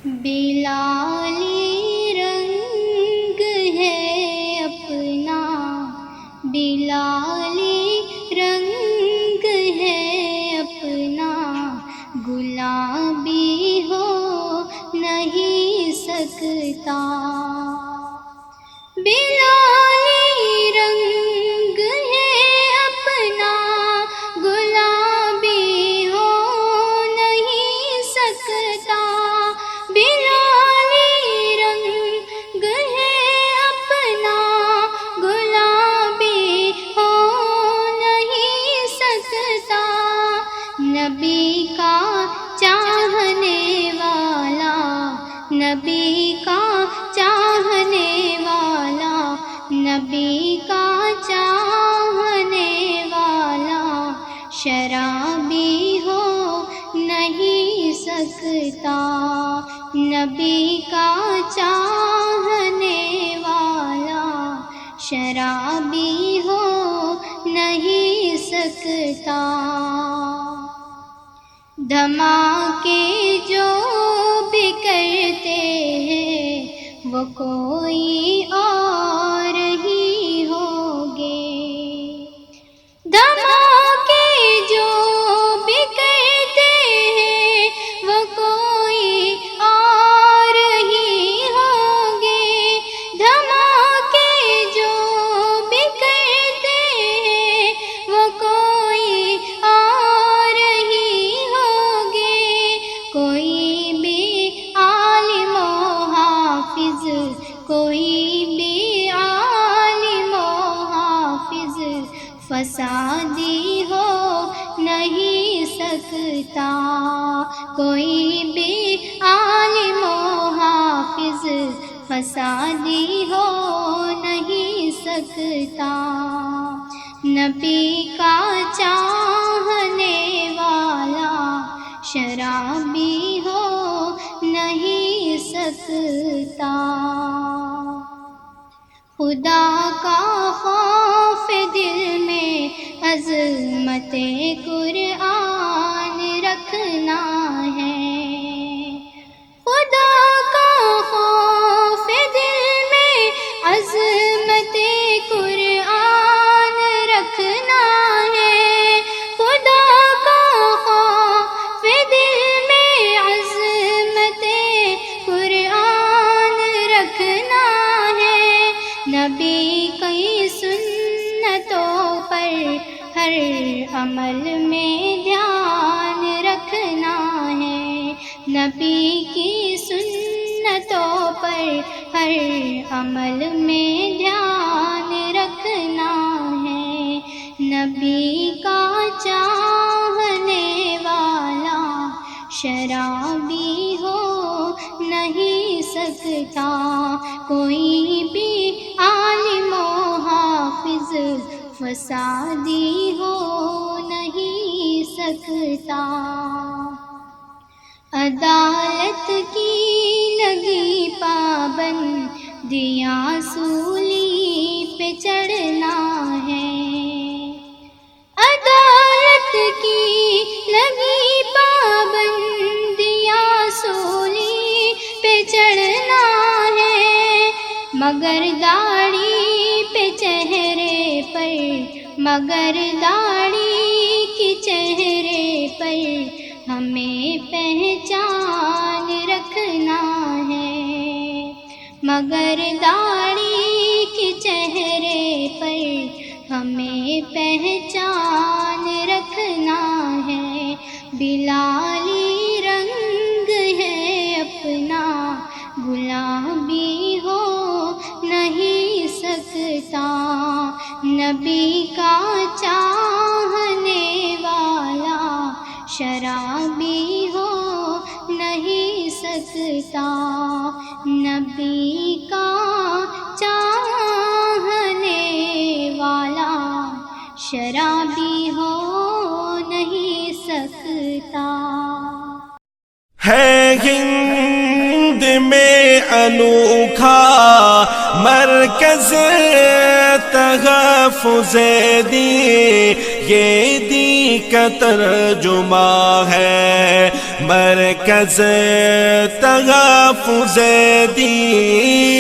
بلالی رنگ ہے اپنا، بلالی رنگ ہے اپنا، گلابی ہو نہیں سکتا۔ بلالی رنگ ہے اپنا، گلابی ہو نہیں سکتا۔ بلالی رنگ ہے اپنا، گلابی ہو نہیں سکتا۔ نبی کا چاہنے والا، نبی کا چاہنے والا، نبی کا چاہنے والا، شرابی ہو نہیں سکتا۔ نبی کا چاہنے والا، شرابی ہو نہیں سکتا۔ دھماکے جو بھی کرتے ہیں وہ کوئی اور ہی ہوگے۔ دھماکے جو بھی کرتے ہیں وہ کوئی اور ہی ہوگے۔ دھماکے جو بھی کرتے ہیں وہ کوئی اور ہی ہوگے۔ کوئی بھی عالم و حافظ، کوئی بھی عالم و حافظ فسادی ہو نہیں سکتا۔ کوئی بھی عالم و حافظ فسادی ہو نہیں سکتا۔ نبی کا چاہنے والا، شرابی ہو نہیں سکتا۔ خدا کا خوف دل میں عظمت قرآن رکھنا ہے۔ خدا کا خوف دل میں عظمت قرآن رکھنا ہے۔ خدا کا خوف دل میں عظمت قرآن رکھنا ہے۔ نبی کی سنتوں پر ہر عمل میں دھیان رکھنا ہے۔ نبی کی سنتوں پر ہر عمل میں دھیان رکھنا ہے۔ نبی کا چاہنے والا، شرابی ہو نہیں سکتا۔ کوئی بھی عالم و حافظ فسادی ہو نہیں سکتا۔ عدالت کی لگی پابندیاں سولی پہ چڑھنا ہے۔ عدالت کی لگی پابندیاں سولی پہ چڑھنا ہے۔ مگر داڑھی پہ چہرے پر، مگر داڑھی کی چہرے پر ہمیں پہچان رکھنا ہے۔ مگر داڑھی کی چہرے پر ہمیں پہچان رکھنا ہے۔ بلالی رنگ ہے اپنا، گلابی ہو نہیں سکتا۔ نبی کا چاہنے والا، شرابی ہو نہیں سکتا۔ نبی کا چاہنے والا، شرابی ہو نہیں سکتا۔ ہے ہند میں انوکھا مرکز تحفظ دین یہ دین کا ترجمہ ہے، مرکز تحفظ دین